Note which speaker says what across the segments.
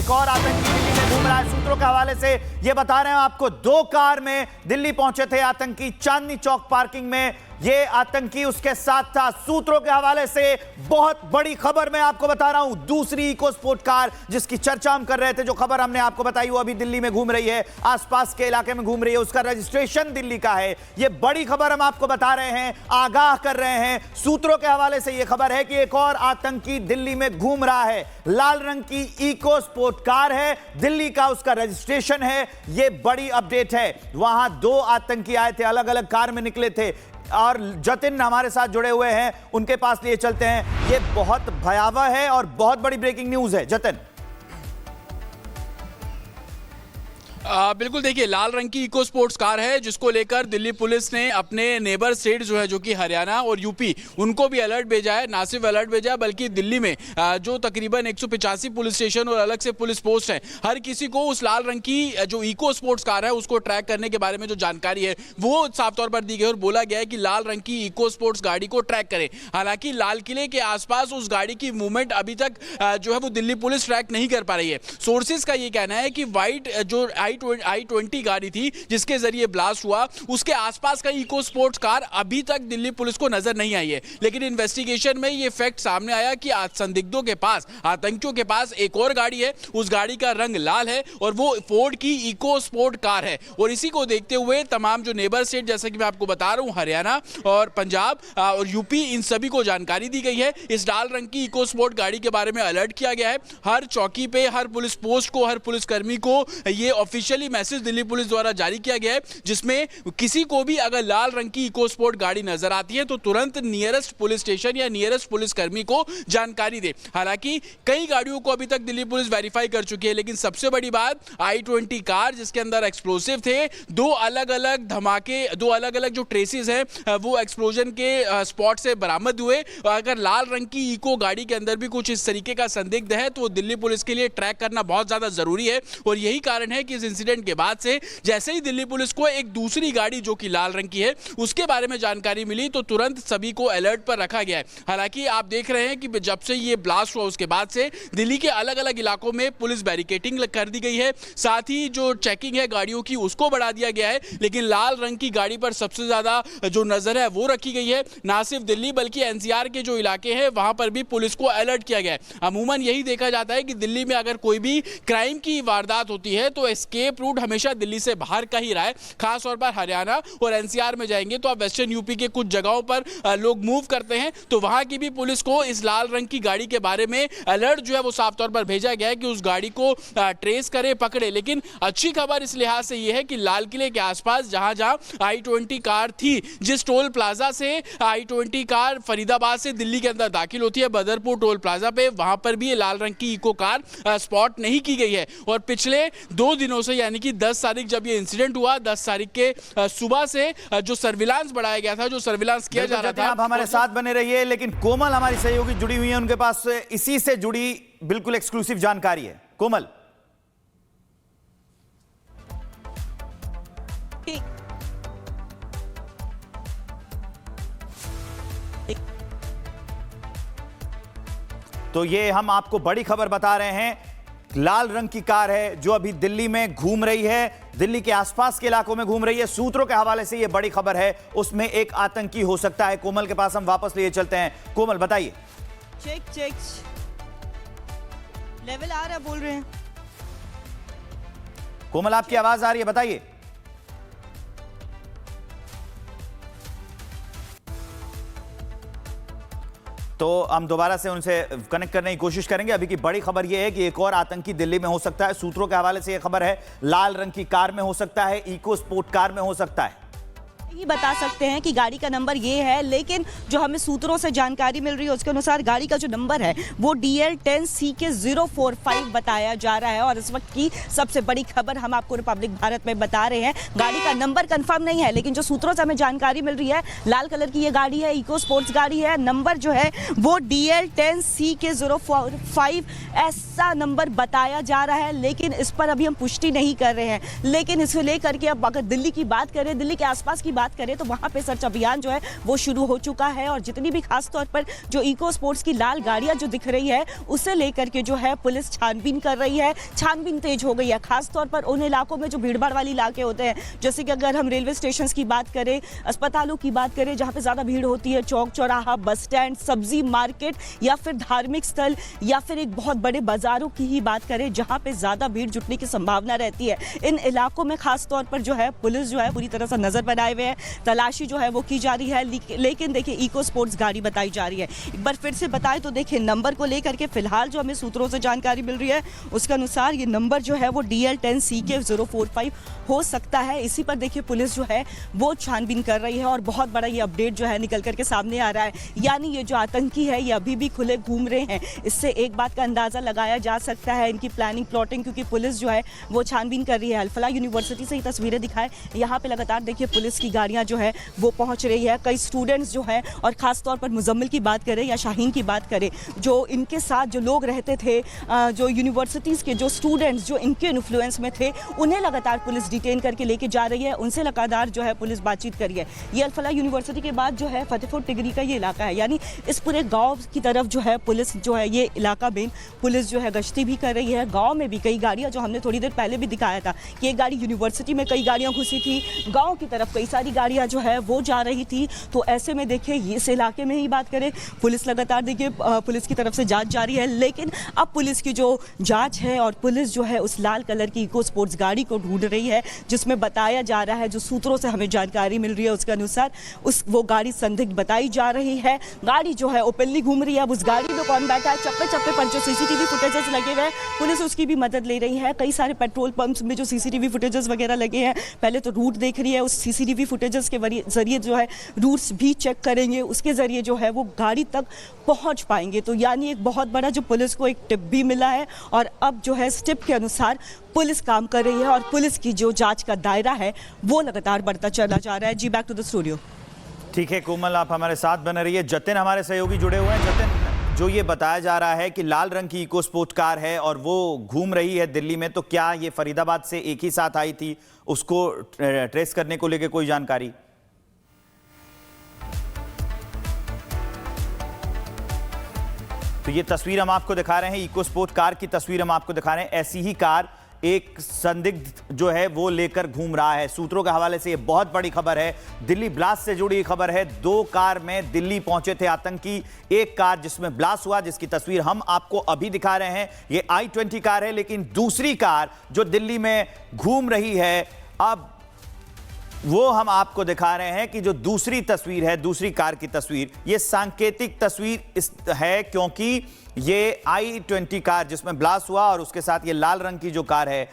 Speaker 1: एक और आतंकी दिल्ली में घूम रहा है। सूत्रों के हवाले से ये बता रहे हैं आपको, 2 कार में दिल्ली पहुंचे थे आतंकी, चांदनी चौक पार्किंग में ये आतंकी उसके साथ था। सूत्रों के हवाले से बहुत बड़ी खबर मैं आपको बता रहा हूं। दूसरी इको स्पोर्ट कार जिसकी चर्चा हम कर रहे थे, जो खबर हमने आपको बताई वो अभी दिल्ली में घूम रही है, आसपास के इलाके में घूम रही है, उसका रजिस्ट्रेशन दिल्ली का है। ये बड़ी खबर हम आपको बता रहे हैं, आगाह कर रहे हैं। सूत्रों के हवाले से यह खबर है कि एक और आतंकी दिल्ली में घूम रहा है। लाल रंग की इको स्पोर्ट कार है, दिल्ली का उसका रजिस्ट्रेशन है। यह बड़ी अपडेट है। वहां 2 आतंकी आए थे, अलग अलग कार में निकले थे और जतिन हमारे साथ जुड़े हुए हैं, उनके पास लिए चलते हैं। ये बहुत भयावह है और बहुत बड़ी ब्रेकिंग न्यूज है। जतिन,
Speaker 2: बिल्कुल, देखिए लाल रंग की इको स्पोर्ट्स कार है जिसको लेकर दिल्ली पुलिस ने अपने नेबर स्टेट जो है, जो कि हरियाणा और यूपी, उनको भी अलर्ट भेजा है। ना सिर्फ अलर्ट भेजा है बल्कि दिल्ली में जो तकरीबन 185 पुलिस स्टेशन और अलग से पुलिस पोस्ट हैं, हर किसी को उस लाल रंग की जो इको स्पोर्ट्स कार है उसको ट्रैक करने के बारे में जो जानकारी है वो साफ तौर पर दी गई और बोला गया है कि लाल रंग की इको स्पोर्ट्स गाड़ी को ट्रैक करें। हालांकि लाल किले के आसपास उस गाड़ी की मूवमेंट अभी तक जो है वो दिल्ली पुलिस ट्रैक नहीं कर पा रही है। सोर्सेज का ये कहना है कि व्हाइट जो i20 गाड़ी थी जिसके जरिए ब्लास्ट हुआ, उसके आसपास का इको स्पोर्ट्स कार अभी तक दिल्ली पुलिस को नजर नहीं आई है। लेकिन इन्वेस्टिगेशन में ये फैक्ट सामने आया कि संदिग्धों के पास, आतंकियों के पास एक और गाड़ी है, उस गाड़ी का रंग लाल है और वो फोर्ड की इको स्पोर्ट कार है। और इसी को देखते हुए तमाम जो नेबर स्टेट, जैसा कि मैं आपको बता रहा हूं, हरियाणा और पंजाब और यूपी, इन सभी को जानकारी दी गई है। इस लाल रंग की इको स्पोर्ट गाड़ी के बारे में अलर्ट किया गया है। हर चौकी पे, हर पुलिस पोस्ट को, हर पुलिसकर्मी को ये ऑफिशियली मैसेज दिल्ली पुलिस द्वारा जारी किया गया है, जिसमें किसी को भी अगर लाल रंग की इको स्पोर्ट गाड़ी नजर आती है तो तुरंत नियरेस्ट पुलिस स्टेशन या नियरेस्ट पुलिसकर्मी को जानकारी दे। हालांकि कई गाड़ियों को अभी तक दिल्ली पुलिस वेरीफाई कर चुकी है, लेकिन सबसे बड़ी बात i20 कार जिसके अंदर एक्सप्लोसिव थे, 2 अलग अलग धमाके, 2 अलग अलग जो ट्रेसेस हैं वो एक्सप्लोजन के स्पॉट से बरामद हुए। अगर लाल रंग की इको गाड़ी के अंदर भी कुछ इस तरीके का संदिग्ध है तो दिल्ली पुलिस के लिए ट्रैक करना बहुत ज्यादा जरूरी है। और यही कारण है कि इस इंसिडेंट के बाद से जैसे ही दिल्ली पुलिस को एक दूसरी गाड़ी जो कि लाल रंग की है उसके बारे में जानकारी मिली तो तुरंत सभी को अलर्ट पर रखा गया है। हालांकि आप देख रहे हैं कि जब से ये ब्लास्ट हुआ उसके बाद से दिल्ली के अलग अलग इलाकों में पुलिस बैरिकेडिंग कर दी गई है, साथ ही जो चेकिंग है गाड़ियों की उसको बढ़ा दिया गया है। लेकिन लाल रंग की गाड़ी पर सबसे ज्यादा जो नजर है वो रखी गई है। ना सिर्फ दिल्ली बल्कि एनसीआर के जो इलाके हैं वहां पर भी पुलिस को अलर्ट किया गया है। अमूमन यही देखा जाता है कि दिल्ली में अगर कोई भी क्राइम की वारदात होती है तो एस्केप रूट हमेशा दिल्ली से बाहर का ही रहा है। खास तौर पर हरियाणा और एनसीआर में जाएंगे तो आप वेस्टर्न यूपी के कुछ जगहों पर लोग मूव करते हैं, तो वहां की भी पुलिस को इस लाल रंग की गाड़ी के बारे में अलर्ट जो है वो साफ तौर पर भेजा गया है कि उस गाड़ी को ट्रेस करे, पकड़े। लेकिन अच्छी खबर इस लिहाज से यह है कि लाल किले के आसपास जहां जहां i20 कार थी, जिस टोल प्लाजा से i20 कार फरीदाबाद से दिल्ली के अंदर दाखिल होती है, बदरपुर टोल प्लाजा पे, वहां पर भी लाल रंग की इको कार स्पॉट नहीं की गई है। और पिछले 2 दिनों से, यानी कि 10 तारीख जब ये इंसिडेंट हुआ, 10 तारीख के सुबह से जो सर्विलांस बढ़ाया गया था, जो सर्विलांस किया जा रहा था।
Speaker 1: आप हमारे साथ बने रहिए, लेकिन कोमल हमारी सहयोगी जुड़ी हुई है, उनके पास इसी से जुड़ी बिल्कुल एक्सक्लूसिव जानकारी है। कोमल, तो ये हम आपको बड़ी खबर बता रहे हैं। लाल रंग की कार है जो अभी दिल्ली में घूम रही है, दिल्ली के आसपास के इलाकों में घूम रही है। सूत्रों के हवाले से यह बड़ी खबर है, उसमें एक आतंकी हो सकता है। कोमल के पास हम वापस लिए चलते हैं। कोमल बताइए।
Speaker 3: चेक लेवल आ रहा है, बोल रहे हैं।
Speaker 1: कोमल, आपकी आवाज आ रही है, बताइए। तो हम दोबारा से उनसे कनेक्ट करने की कोशिश करेंगे। अभी की बड़ी खबर यह है कि एक और आतंकी दिल्ली में हो सकता है। सूत्रों के हवाले से यह खबर है, लाल रंग की कार में हो सकता है, इको स्पोर्ट कार में हो सकता है।
Speaker 3: ही बता सकते हैं कि गाड़ी का नंबर ये है, लेकिन जो हमें सूत्रों से जानकारी मिल रही है उसके अनुसार गाड़ी का जो नंबर है वो DL10CK045 बताया जा रहा है। और इस वक्त की सबसे बड़ी खबर हम आपको रिपब्लिक भारत में बता रहे हैं। गाड़ी का नंबर कंफर्म नहीं है, लेकिन जो सूत्रों से हमें जानकारी मिल रही है, लाल कलर की ये गाड़ी है, इको स्पोर्ट्स गाड़ी है। नंबर जो है वो DL10CK045 ऐसा नंबर बताया जा रहा है, लेकिन इस पर अभी हम पुष्टि नहीं कर रहे हैं। लेकिन इसे लेकर के अब अगर दिल्ली की बात करें, दिल्ली के आसपास की बात करें तो वहां पे सर्च अभियान जो है वो शुरू हो चुका है और जितनी भी खास तौर पर जो इको स्पोर्ट्स की लाल गाड़ियां जो दिख रही है उसे लेकर के जो है पुलिस छानबीन कर रही है। छानबीन तेज हो गई है, खास तौर पर उन इलाकों में जो भीड़भाड़ वाले इलाके होते हैं, जैसे कि अगर हम रेलवे स्टेशन की बात करें, अस्पतालों की बात करें जहां पे ज्यादा भीड़ होती है, चौक चौराहा, बस स्टैंड, सब्जी मार्केट या फिर धार्मिक स्थल या फिर एक बहुत बड़े बाजारों की ही बात करें जहां पे ज्यादा भीड़ जुटने की संभावना रहती है, इन इलाकों में खास तौर पर जो है पुलिस जो है पूरी तरह से नजर बनाए हुए है, तलाशी जो है वो की जा रही है। लेकिन देखिए इको स्पोर्ट्स गाड़ी बताई जा रही है। एक बार फिर से बताएं तो देखिए नंबर को लेकर के फिलहाल जो हमें सूत्रों से जानकारी मिल रही है उसके अनुसार ये नंबर जो है वो DL10CK045 हो सकता है। इसी पर देखिए पुलिस जो है वो छानबीन कर रही है और बहुत बड़ा ये अपडेट जो है निकल करके सामने आ रहा है, यानी ये जो आतंकी है ये अभी भी खुले घूम रहे हैं। इससे एक बात का अंदाजा लगाया जा सकता है इनकी प्लानिंग प्लॉटिंग, क्योंकि पुलिस जो है वो छानबीन कर रही है। अल फलाह यूनिवर्सिटी से ही तस्वीरें दिखाए, यहाँ पे लगातार देखिए पुलिस की गाड़ियाँ जो है वो पहुँच रही है। कई स्टूडेंट्स जो है और खास तौर पर मुजम्मिल की बात करें या शाहीन की बात करें, जो इनके साथ जो लोग रहते थे, जो यूनिवर्सिटीज़ के जो स्टूडेंट्स जो इनके इन्फ्लुएंस में थे, उन्हें लगातार पुलिस डिटेन करके लेके जा रही है, उनसे लगातार जो है पुलिस बातचीत कर रही है। ये अल फलाह यूनिवर्सिटी के बाद जो है फतेहपुर टिगरी का ये इलाका है, यानी इस पूरे गांव की तरफ जो है पुलिस जो है ये इलाका में पुलिस जो है गश्ती भी कर रही है। गांव में भी कई गाड़ियां, जो हमने थोड़ी देर पहले भी दिखाया था कि एक गाड़ी यूनिवर्सिटी में कई गाड़ियां घुसी थी, गाँव की तरफ कई सारी गाड़ियाँ जो है वो जा रही थी। तो ऐसे में देखिए इस इलाके में ही बात करें, पुलिस लगातार देखिए पुलिस की तरफ से जाँच जारी है, लेकिन अब पुलिस की जो जांच है और पुलिस जो है उस लाल कलर की इको स्पोर्ट्स गाड़ी को ढूंढ रही है, जिसमें बताया जा रहा है, जो सूत्रों से हमें जानकारी मिल रही है उसके अनुसार वो गाड़ी संदिग्ध बताई जा रही है। गाड़ी जो है ओपनली घूम रही है। अब उस गाड़ी में कौन बैठा है, चप्पे चप्पे पर जो सीसीटीवी फुटेजेस लगे हुए हैं पुलिस उसकी भी मदद ले रही है। कई सारे पेट्रोल पंप्स में जो सीसीटीवी फुटेजेस वगैरह लगे हैं, पहले तो रूट देख रही है, उस सीसीटीवी फुटेजेस के जरिए जो है रूट्स भी चेक करेंगे, उसके जरिए जो है वो गाड़ी तक पहुंच पाएंगे। तो यानी एक बहुत बड़ा जो पुलिस को एक टिप भी मिला है और अब जो है इस टिप के अनुसार पुलिस काम कर रही है और पुलिस की जो जांच का दायरा है वो लगातार बढ़ता चला जा रहा है। जी, बैक टू द स्टूडियो।
Speaker 1: ठीक है कोमल, आप हमारे साथ बने रहिए। जतिन हमारे सहयोगी जुड़े हुए हैं। जतिन, जो ये बताया जा रहा है कि लाल रंग की इको स्पोर्ट कार है और वो घूम रही है दिल्ली में, तो क्या ये फरीदाबाद से एक ही साथ आई थी? उसको ट्रेस करने को लेकर कोई जानकारी? तो ये तस्वीर हम आपको दिखा रहे हैं, इको स्पोर्ट कार की तस्वीर हम आपको दिखा रहे हैं। ऐसी ही कार एक संदिग्ध जो है वो लेकर घूम रहा है। सूत्रों के हवाले से ये बहुत बड़ी खबर है, दिल्ली ब्लास्ट से जुड़ी खबर है। 2 कार में दिल्ली पहुंचे थे आतंकी। एक कार जिसमें ब्लास्ट हुआ, जिसकी तस्वीर हम आपको अभी दिखा रहे हैं, ये I-20 कार है। लेकिन दूसरी कार जो दिल्ली में घूम रही है, अब वो हम आपको दिखा रहे हैं कि जो दूसरी तस्वीर है, दूसरी कार की तस्वीर, ये सांकेतिक तस्वीर है, क्योंकि ये I-20 कार जिसमें ब्लास्ट हुआ और उसके साथ ये लाल रंग की जो कार है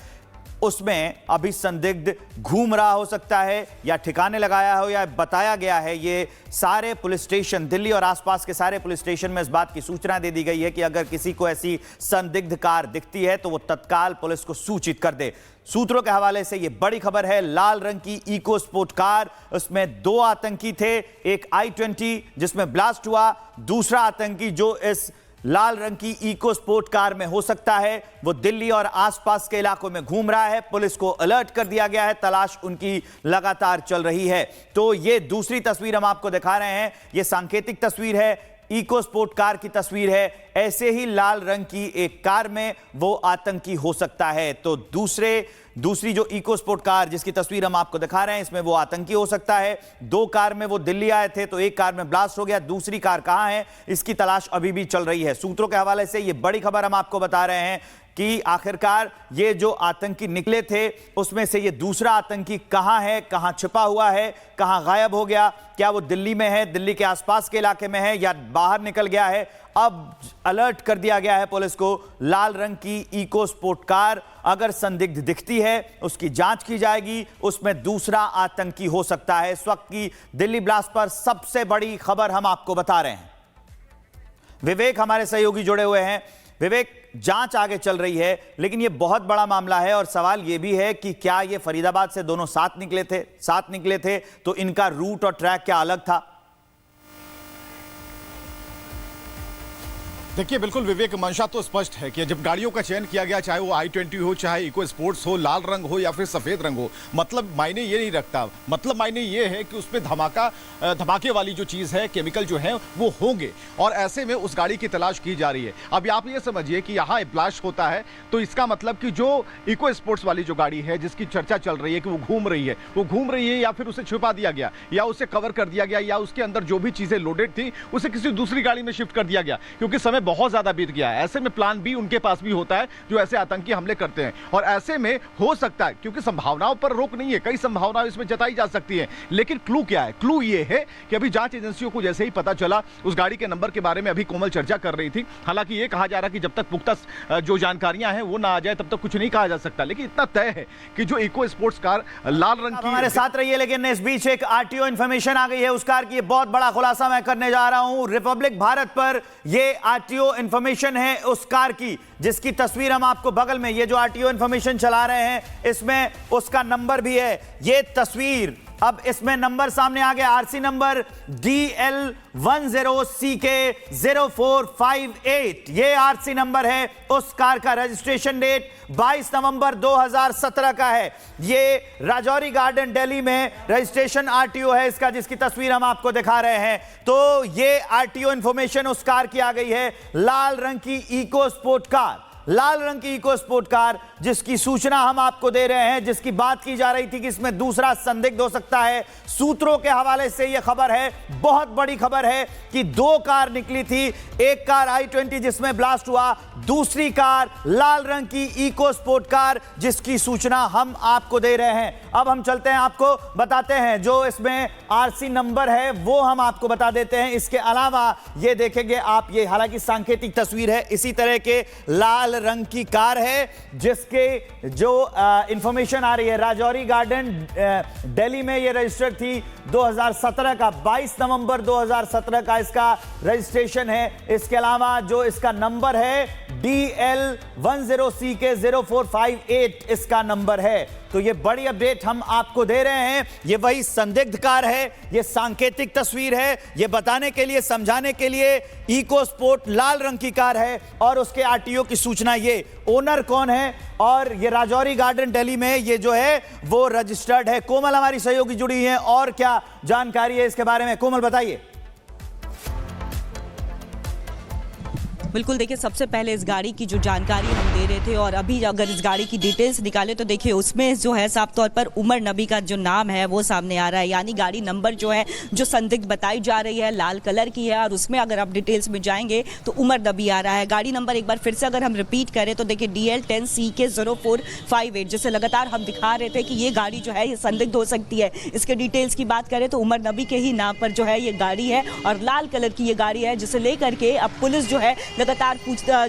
Speaker 1: उसमें अभी संदिग्ध घूम रहा हो सकता है या ठिकाने लगाया हो, या बताया गया है ये सारे पुलिस स्टेशन, दिल्ली और आसपास के सारे पुलिस स्टेशन में इस बात की सूचना दे दी गई है कि अगर किसी को ऐसी संदिग्ध कार दिखती है तो वो तत्काल पुलिस को सूचित कर दे। सूत्रों के हवाले से ये बड़ी खबर है। लाल रंग की इको स्पोर्ट कार, उसमें 2 आतंकी थे, एक I-20 जिसमें ब्लास्ट हुआ, दूसरा आतंकी जो इस लाल रंग की इको स्पोर्ट कार में हो सकता है, वो दिल्ली और आसपास के इलाकों में घूम रहा है। पुलिस को अलर्ट कर दिया गया है, तलाश उनकी लगातार चल रही है। तो ये दूसरी तस्वीर हम आपको दिखा रहे हैं, ये सांकेतिक तस्वीर है, इको स्पोर्ट कार की तस्वीर है। ऐसे ही लाल रंग की एक कार में वो आतंकी हो सकता है। तो दूसरी जो इको स्पोर्ट कार जिसकी तस्वीर हम आपको दिखा रहे हैं, इसमें वो आतंकी हो सकता है। 2 कार में वो दिल्ली आए थे, तो एक कार में ब्लास्ट हो गया, दूसरी कार कहां है इसकी तलाश अभी भी चल रही है। सूत्रों के हवाले से ये बड़ी खबर हम आपको बता रहे हैं कि आखिरकार ये जो आतंकी निकले थे उसमें से ये दूसरा आतंकी कहां है, कहां छिपा हुआ है, कहां गायब हो गया, क्या वो दिल्ली में है, दिल्ली के आसपास के इलाके में है या बाहर निकल गया है। अब अलर्ट कर दिया गया है पुलिस को। लाल रंग की इको स्पोर्ट कार अगर संदिग्ध दिखती है उसकी जांच की जाएगी, उसमें दूसरा आतंकी हो सकता है। इस वक्त की दिल्ली ब्लास्ट पर सबसे बड़ी खबर हम आपको बता रहे हैं। विवेक हमारे सहयोगी जुड़े हुए हैं। विवेक, जांच आगे चल रही है, लेकिन यह बहुत बड़ा मामला है और सवाल यह भी है कि क्या ये फरीदाबाद से दोनों साथ निकले थे तो इनका रूट और ट्रैक क्या अलग था?
Speaker 4: देखिए बिल्कुल विवेक, मंशा तो स्पष्ट है कि जब गाड़ियों का चयन किया गया, चाहे वो i20 हो, चाहे इको स्पोर्ट्स हो, लाल रंग हो या फिर सफेद रंग हो, मतलब मायने ये नहीं रखता। मतलब मायने ये है कि उसमें धमाके वाली जो चीज है, केमिकल जो है वो होंगे, और ऐसे में उस गाड़ी की तलाश की जा रही है। अब आप ये समझिए कि यहाँ ब्लास्ट होता है तो इसका मतलब कि जो इको स्पोर्ट्स वाली जो गाड़ी है, जिसकी चर्चा चल रही है कि वो घूम रही है या फिर उसे छुपा दिया गया या उसे कवर कर दिया गया या उसके अंदर जो भी चीजें लोडेड थी उसे किसी दूसरी गाड़ी में शिफ्ट कर दिया गया, क्योंकि समय बहुत ज्यादा बीत गया है। ऐसे में प्लान बी उनके पास भी होता है जो ऐसे आतंकी हमले करते हैं, और ऐसे में हो सकता है, क्योंकि संभावनाओं पर रोक नहीं है, कई संभावनाएं इसमें जताई जा सकती हैं, लेकिन क्लू क्या है? क्लू ये है कि अभी जांच एजेंसियों को जैसे ही पता चला, उस गाड़ी के नंबर के बारे में अभी कोमल चर्चा कर रही थी। हालांकि ये कहा जा रहा कि जब तक पुख्ता जो जानकारियां हैं वो ना आ जाए तब तक कुछ नहीं कहा जा सकता, लेकिन इतना तय है कि जो इको स्पोर्ट्स कार लाल रंग की
Speaker 1: हमारे साथ रही है। लेकिन इस बीच एक आरटीओ इंफॉर्मेशन आ गई है उस कार की, बहुत बड़ा खुलासा मैं करने जा रहा हूं। रिपब्लिक भारत पर यह आरटीओ इंफॉर्मेशन है उस कार की, जिसकी तस्वीर हम आपको बगल में, ये जो आरटीओ इंफॉर्मेशन चला रहे हैं इसमें उसका नंबर भी है। ये तस्वीर, अब इसमें नंबर सामने आ गया, आरसी नंबर DL10CK0458। ये आरसी नंबर है उस कार का। रजिस्ट्रेशन डेट 22 नवंबर 2017 का है। ये राजौरी गार्डन दिल्ली में रजिस्ट्रेशन आरटीओ है इसका, जिसकी तस्वीर हम आपको दिखा रहे हैं। तो ये आरटीओ इंफॉर्मेशन उस कार की आ गई है, लाल रंग की इको स्पोर्ट कार, लाल रंग की इको स्पोर्ट कार, जिसकी सूचना हम आपको दे रहे हैं, जिसकी बात की जा रही थी कि इसमें दूसरा संदिग्ध हो सकता है। सूत्रों के हवाले से यह खबर है, बहुत बड़ी खबर है कि दो कार निकली थी, एक कार i20 जिसमें ब्लास्ट हुआ, दूसरी कार लाल रंग की इको स्पोर्ट कार, जिसकी सूचना हम आपको दे रहे हैं। अब हम चलते हैं, आपको बताते हैं जो इसमें आरसी नंबर है वो हम आपको बता देते हैं। इसके अलावा ये देखेंगे आप, ये हालांकि सांकेतिक तस्वीर है, इसी तरह के लाल रंग की कार है जिसके जो इंफॉर्मेशन आ रही है, राजौरी गार्डन दिल्ली में ये रजिस्टर्ड थी 2017 का, 22 नवंबर 2017 का इसका रजिस्ट्रेशन है। इसके अलावा जो इसका नंबर है DL10CK0458 इसका नंबर है। तो ये बड़ी अपडेट हम आपको दे रहे हैं। ये वही संदिग्ध कार है, ये सांकेतिक तस्वीर है, ये बताने के लिए, समझाने के लिए इको स्पोर्ट लाल रंग की कार है, और उसके आरटीओ की सूचना, ये ओनर कौन है, और ये राजौरी गार्डन दिल्ली में ये जो है वो रजिस्टर्ड है। कोमल हमारी सहयोगी जुड़ी है, और क्या जानकारी है इसके बारे में, कोमल बताइए।
Speaker 3: बिल्कुल, देखिए सबसे पहले इस गाड़ी की जो जानकारी हम दे रहे थे, और अभी अगर इस गाड़ी की डिटेल्स निकाले तो देखिए उसमें जो है साफ तौर पर उमर नबी का जो नाम है वो सामने आ रहा है। यानी गाड़ी नंबर जो है, जो संदिग्ध बताई जा रही है, लाल कलर की है, और उसमें अगर आप डिटेल्स में जाएंगे तो उमर नबी आ रहा है। गाड़ी नंबर एक बार फिर से अगर हम रिपीट करें तो देखिए DL10CK0458, जिसे लगातार हम दिखा रहे थे कि ये गाड़ी जो है ये संदिग्ध हो सकती है। इसके डिटेल्स की बात करें तो उमर नबी के ही नाम पर जो है ये गाड़ी है, और लाल कलर की ये गाड़ी है, जिसे लेकर के अब पुलिस जो है लगातार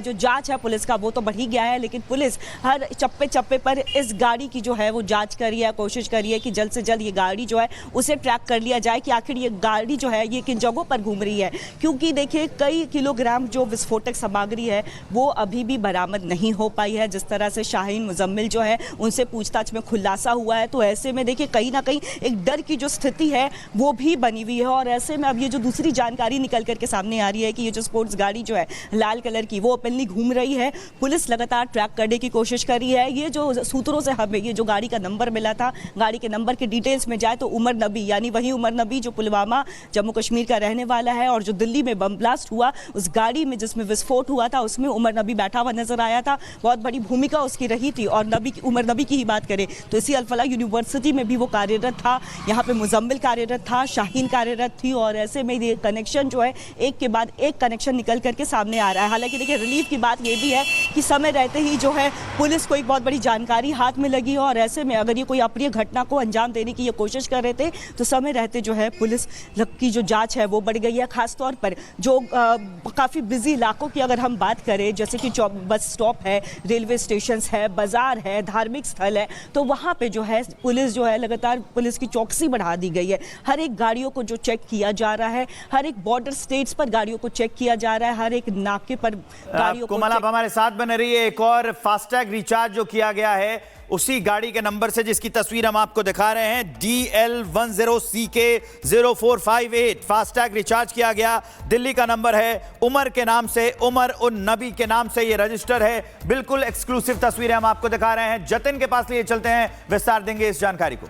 Speaker 3: जो जांच है पुलिस का वो तो बढ़ ही गया है, लेकिन पुलिस हर चप्पे चप्पे पर इस गाड़ी की जो है वो जांच कर रही है, कोशिश कर रही है कि जल्द से जल्द ये गाड़ी जो है उसे ट्रैक कर लिया जाए कि आखिर ये गाड़ी जो है ये किन जगहों पर घूम रही है। क्योंकि देखिए कई किलोग्राम जो विस्फोटक सामग्री है वो अभी भी बरामद नहीं हो पाई है। जिस तरह से शाहीन मुजम्मिल जो है उनसे पूछताछ में खुलासा हुआ है, तो ऐसे में देखिए कहीं ना कहीं एक डर की जो स्थिति है वो भी बनी हुई है। और ऐसे में अब ये जो दूसरी जानकारी निकल करके सामने आ रही है कि ये जो स्पोर्ट्स गाड़ी जो है लाल कलर की वो ओपनली घूम रही है, पुलिस लगातार ट्रैक करने की कोशिश कर रही है। ये जो सूत्रों से हमें ये जो गाड़ी का नंबर मिला था, गाड़ी के नंबर के डिटेल्स में जाए तो उमर नबी, यानी वही उमर नबी जो पुलवामा जम्मू कश्मीर का रहने वाला है, और जो दिल्ली में बम ब्लास्ट हुआ उस गाड़ी में जिसमें विस्फोट हुआ था उसमें उमर नबी बैठा हुआ नजर आया था। बहुत बड़ी भूमिका उसकी रही थी। और उमर नबी की ही बात करें तो इसी अल-फलाह यूनिवर्सिटी में भी वो कार्यरत था, यहाँ पे मुजम्मिल कार्यरत था, शाहीन कार्यरत थी, और ऐसे में ये कनेक्शन जो है एक के बाद एक कनेक्शन निकल करके सामने आ रहा है। हालांकि देखिए रिलीफ की बात ये भी है कि समय रहते ही जो है पुलिस को एक बहुत बड़ी जानकारी हाथ में लगी है, और ऐसे में अगर ये कोई अप्रिय घटना को अंजाम देने की ये कोशिश कर रहे थे तो समय रहते जो है पुलिस की जो जांच है वो बढ़ गई है। खासतौर पर जो काफ़ी बिजी इलाकों की अगर हम बात करें, जैसे कि बस स्टॉप है, रेलवे स्टेशन है, बाजार है, धार्मिक स्थल है, तो वहाँ पे जो है पुलिस जो है लगातार पुलिस की चौकसी बढ़ा दी गई है। हर एक गाड़ियों को जो चेक किया जा रहा है, हर एक बॉर्डर स्टेट्स पर गाड़ियों को चेक किया जा रहा है, हर एक धमाके पर गाड़ियों को
Speaker 1: कोमल आप हमारे साथ बने रहिए। एक और फास्टैग रिचार्ज जो किया गया है उसी गाड़ी के नंबर से जिसकी तस्वीर हम आपको दिखा रहे हैं, DL10CK0458 फास्टैग रिचार्ज किया गया। दिल्ली का नंबर है, उमर के नाम से, उमर उन नबी के नाम से ये रजिस्टर है। बिल्कुल एक्सक्लूसिव तस्वीरें हम आपको दिखा रहे हैं। जतिन के पास लिए चलते हैं, विस्तार देंगे इस जानकारी को।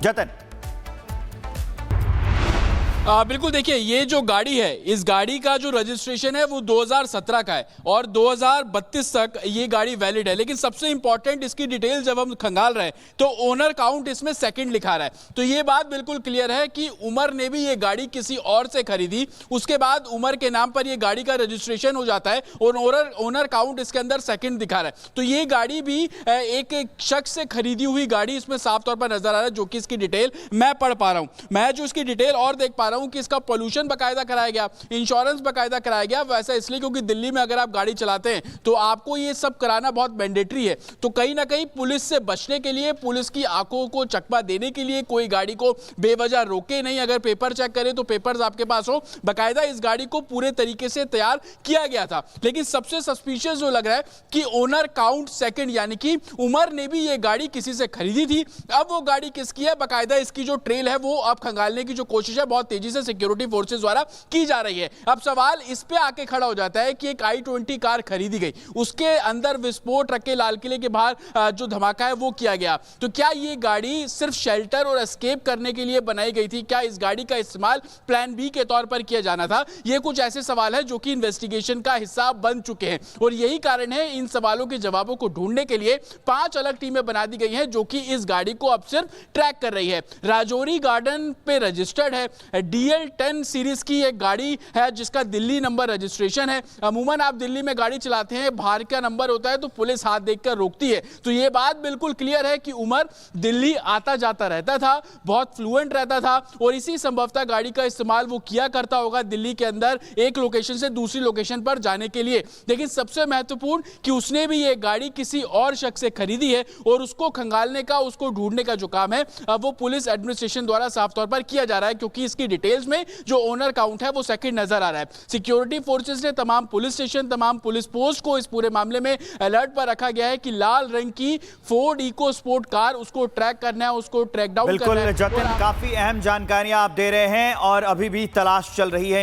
Speaker 1: जतिन।
Speaker 2: बिल्कुल देखिए, ये जो गाड़ी है, इस गाड़ी का जो रजिस्ट्रेशन है वो 2017 का है और 2032 तक ये गाड़ी वैलिड है। लेकिन सबसे इंपॉर्टेंट इसकी डिटेल जब हम खंगाल रहे हैं तो ओनर काउंट इसमें सेकंड लिखा रहा है। तो ये बात बिल्कुल क्लियर है कि उमर ने भी ये गाड़ी किसी और से खरीदी, उसके बाद उमर के नाम पर ये गाड़ी का रजिस्ट्रेशन हो जाता है और ओनर काउंट इसके अंदर सेकंड दिखा रहा है। तो ये गाड़ी भी एक शख्स से खरीदी हुई गाड़ी इसमें साफ तौर पर नजर आ रहा है, जो कि इसकी डिटेल मैं पढ़ पा रहा हूं। मैं जो इसकी डिटेल और देख पा रहा हूं कि इसका पोल्यूशन बकायदा कराया गया, इंश्योरेंस बकायदा कराया गया। वैसा इसलिए क्योंकि दिल्ली में अगर आप गाड़ी चलाते हैं तो आपको ये सब कराना बहुत मैंडेटरी है। तो कहीं ना कहीं पुलिस से बचने के लिए, पुलिस की आंखों को चकमा देने के लिए कोई गाड़ी को बेवजह रोके नहीं। अगर पेपर चेक करें तो पेपर्स आपके पास हो, बकायदा इस गाड़ी को पूरे तरीके से तैयार किया गया था। लेकिन सबसे सस्पिशियस जो लग रहा है कि ओनर काउंट सेकंड, यानी कि उमर ने भी ये गाड़ी किसी से खरीदी थी। अब वो गाड़ी किसकी है, बकायदा इसकी जो ट्रेल है वो अब खंगालने की जो कोशिश है बहुत तेजी से सिक्योरिटी फोर्सेस द्वारा की जा रही है। अब सवाल इस पे आके खड़ा हो जाता है कि एक i20 कार खरीदी गई, उसके अंदर विस्फोट रख के लाल किले के बाहर जो धमाका है वो किया गया। तो क्या ये गाड़ी सिर्फ शेल्टर और एस्केप करने के लिए बनाई गई थी? क्या इस गाड़ी का इस्तेमाल प्लान बी के तौर पर किया जाना था? ये कुछ ऐसे सवाल है जो कि इन्वेस्टिगेशन का हिस्सा बन चुके हैं और यही कारण है इन सवालों के जवाबों को ढूंढने के लिए 5 अलग टीमें बना दी गई हैं जो कि इस गाड़ी को अब सिर्फ ट्रैक कर रही है। राजौरी गार्डन पे रजिस्टर्ड है, DL10 सीरीज की एक गाड़ी है जिसका दिल्ली नंबर रजिस्ट्रेशन है। अमूमन आप दिल्ली में गाड़ी चलाते हैं, बाहर का नंबर होता है तो पुलिस हाथ देखकर रोकती है। तो यह बात बिल्कुल क्लियर है कि उमर दिल्ली आता जाता रहता था, बहुत फ्लुएंट रहता था और इसी संभवतः गाड़ी का इस्तेमाल वो किया करता होगा दिल्ली के अंदर एक लोकेशन से दूसरी लोकेशन पर जाने के लिए। लेकिन सबसे महत्वपूर्ण कि उसने भी ये गाड़ी किसी और शख्स से खरीदी है और उसको खंगालने का, उसको ढूंढने का जो काम है वो पुलिस एडमिनिस्ट्रेशन द्वारा साफ तौर पर किया जा रहा है, क्योंकि इसकी डिटेल्स में जो ओनर काउंट है वो सेकंड नजर आ रहा है। सिक्योरिटी फोर्सेस ने तमाम पुलिस स्टेशन, तमाम पुलिस पोस्ट को इस पूरे मामले में अलर्ट पर रखा गया है कि लाल रंग की फोर्ड इको स्पोर्ट कार, उसको ट्रैक करना है, उसको ट्रैक डाउन करना है।
Speaker 1: बिल्कुल जतिन, काफी अहम जानकारियां आप दे रहे हैं और अभी भी तलाश चल रही है।